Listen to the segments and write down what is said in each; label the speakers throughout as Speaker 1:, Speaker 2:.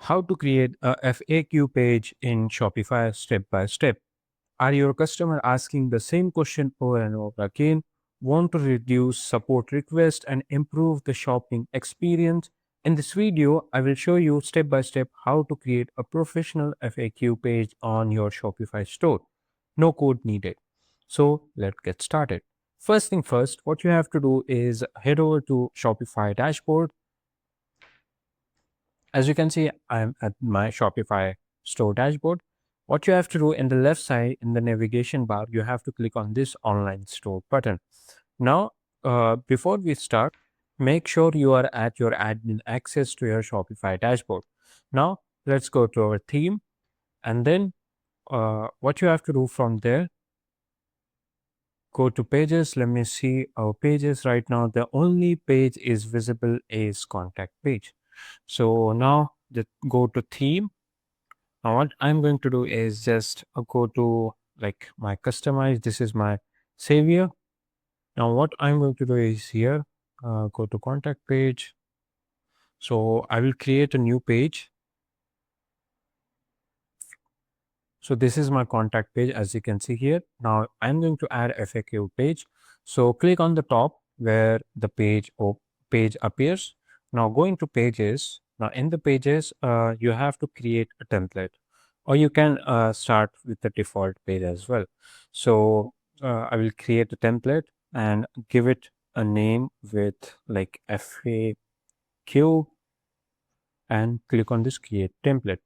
Speaker 1: How to create a FAQ page in Shopify step by step. Are your customer asking the same question over and over again? Want to reduce support requests and improve the shopping experience? In this video, I will show you step by step how to create a professional FAQ page on your Shopify store. No code needed. So let's get started. First thing first, what you have to do is head over to Shopify dashboard. As you can see, I'm at my Shopify store dashboard. What you have to do in the left side in the navigation bar, you have to click on this online store button. Now, before we start, make sure you are at your admin access to your Shopify dashboard. Now, let's go to our theme, and then what you have to do from there, go to pages. Let me see our pages right now. The only page is visible is contact page. So now just go to theme. Now what I'm going to do is just go to like my customize. This is my savior. Now what I'm going to do is here, go to contact page. So I will create a new page. So this is my contact page, as you can see here. Now I'm going to add FAQ page. So click on the top where the page appears. Now go into pages. Now in the pages, you have to create a template, or you can start with the default page as well. So I will create a template and give it a name with like FAQ and click on this create template.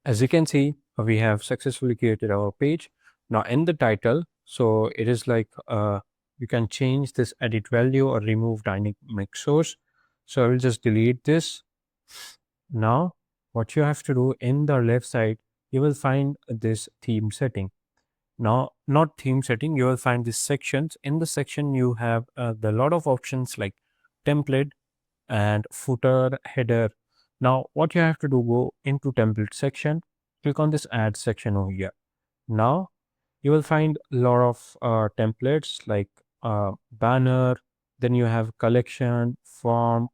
Speaker 1: As you can see, we have successfully created our page. Now in the title, so it is like you can change this edit value or remove dynamic source. So I will just delete this. Now what you have to do in the left side, you will find this theme setting. Now, not theme setting, you will find these sections. In the section, you have the lot of options like template and footer, header. Now, what you have to do, go into template section, click on this add section over here. Now, you will find a lot of templates like banner, then you have collection, form,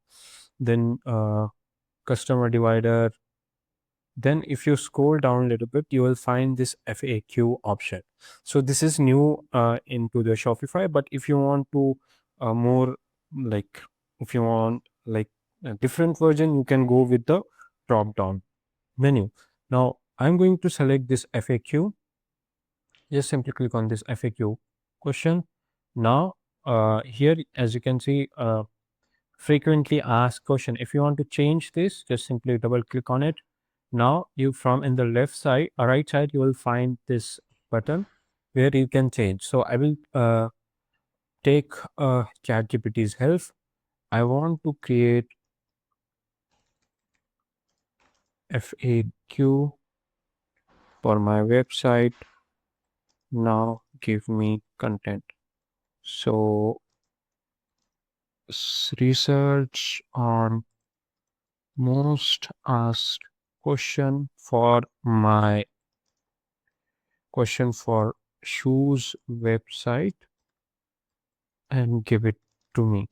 Speaker 1: then customer divider. Then if you scroll down a little bit, you will find this FAQ option. So this is new into the Shopify, but if you want to more like, if you want like a different version, you can go with the drop down menu. Now I'm going to select this FAQ. Just simply click on this FAQ question. Now here, as you can see, frequently asked question. If you want to change this, just simply double click on it. Now you from in the left side or right side, you will find this button where you can change. So I will take ChatGPT's help. I want to create FAQ for my website. Now give me content. So research on most asked question for my question for shoes website and give it to me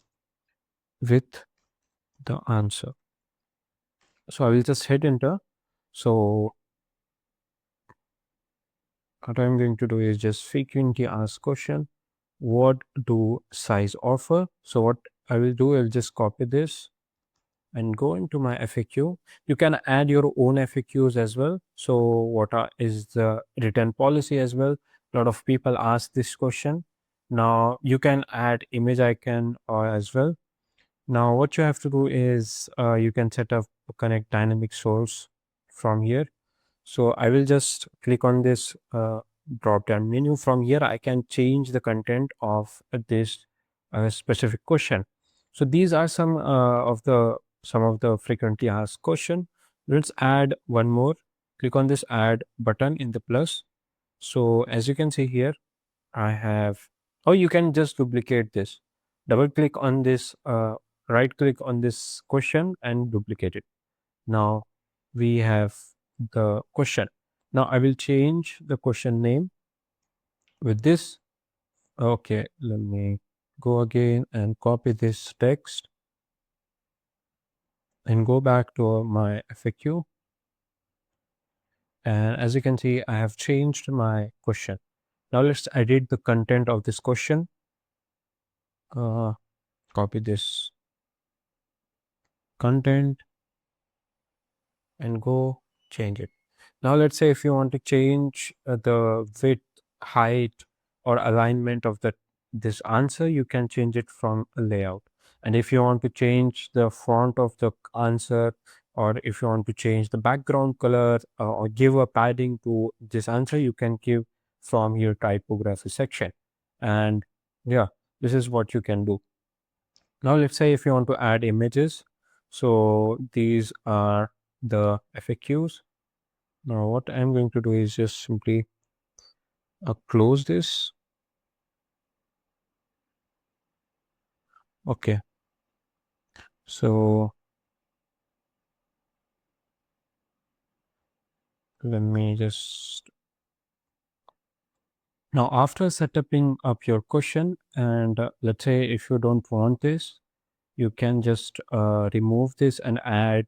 Speaker 1: with the answer. So I will just hit enter. So what I'm going to do is just frequently asked question. What do size offer? So what I will do, I'll just copy this and go into my FAQ. You can add your own FAQs as well. So what is the return policy as well? A lot of people ask this question. Now you can add image icon as well. Now what you have to do is you can set up a connect dynamic source from here. So I will just click on this drop down menu. From here I can change the content of this specific question. So these are some of the frequently asked question. Let's add one more. Click on this add button in the plus. So as you can see here, I have, oh, you can just duplicate this. Double click on this, right click on this question and duplicate it. Now we have the question. Now I will change the question name with this. Okay, let me go again and copy this text and go back to my FAQ. And as you can see, I have changed my question. Now let's edit the content of this question. Uh, Copy this content and go change it. Now let's say if you want to change the width, height, or alignment of this answer, you can change it from a layout. And if you want to change the font of the answer, or if you want to change the background color, or give a padding to this answer, you can give from your typography section. And yeah, this is what you can do. Now let's say if you want to add images, so these are the FAQs. Now what I'm going to do is just simply close this. Okay, so let me just, now after setting up your question, and let's say if you don't want this, you can just remove this and add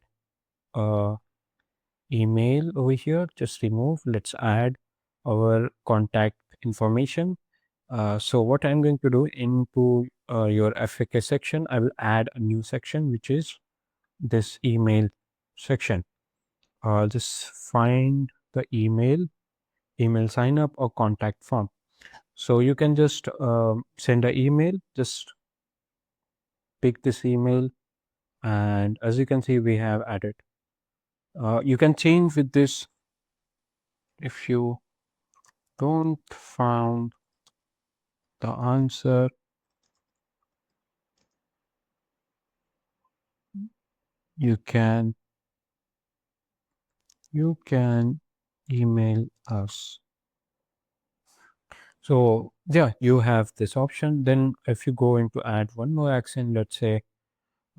Speaker 1: email over here. Just remove. Let's add our contact information. So what I'm going to do into your FAQ section, I will add a new section, which is this email section. I'll just find the email sign up or contact form. So you can just send an email, just pick this email. And as you can see, we have added. You can change with this. If you don't found the answer, you can email us. So yeah, you have this option. Then if you go into add one more action, let's say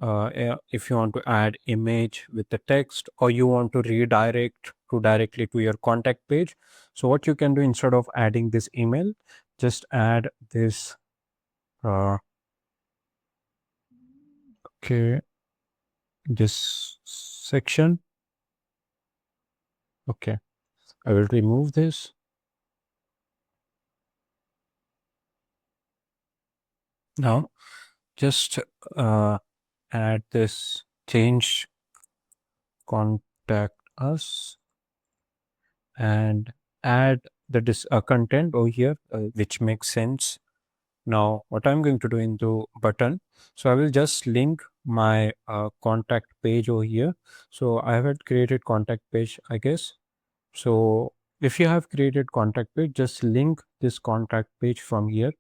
Speaker 1: if you want to add image with the text, or you want to redirect to directly to your contact page, so what you can do, instead of adding this email, just add this okay, this section. Okay, I will remove this. Now just add this change contact us and add the content over here, which makes sense. Now what I'm going to do into button, so I will just link my contact page over here. So I have created contact page, I guess. So if you have created contact page, just link this contact page from here,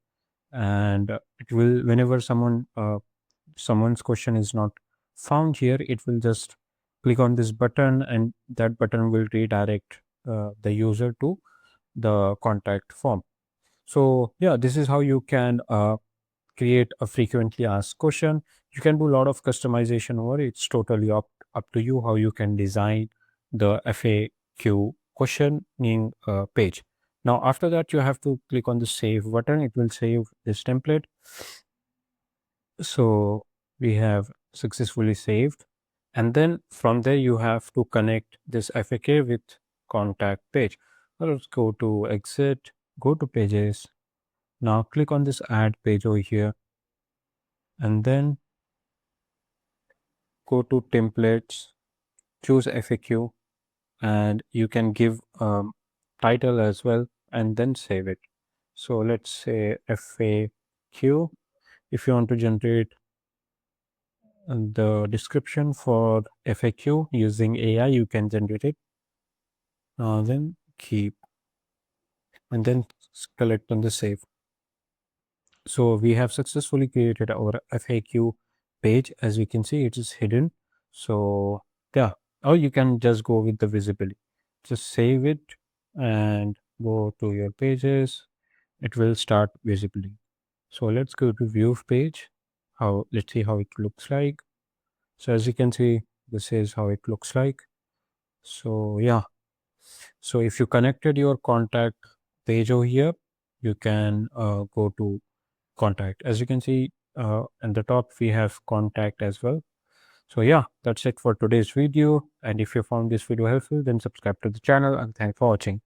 Speaker 1: and it will, whenever someone's question is not found here, it will just click on this button, and that button will redirect the user to the contact form. So yeah, this is how you can create a frequently asked question. You can do a lot of customization over it. It's totally up to you how you can design the FAQ questioning page. Now after that, you have to click on the save button. It will save this template. So we have successfully saved, and then from there you have to connect this FAQ with contact page. So let's go to exit, go to pages. Now click on this add page over here, and then go to templates, choose FAQ, and you can give title as well, and then save it. So let's say FAQ. If you want to generate the description for FAQ using AI, you can generate it. Then keep, and then select on the save. So we have successfully created our FAQ page. As you can see, it is hidden. So yeah, or you can just go with the visibility. Just save it and go to your pages. It will start visibly. So let's go to view page. Let's see how it looks like. So as you can see, this is how it looks like. So yeah, so if you connected your contact page over here, you can go to contact. As you can see, at the top we have contact as well. So yeah, that's it for today's video. And if you found this video helpful, then subscribe to the channel, and thanks for watching.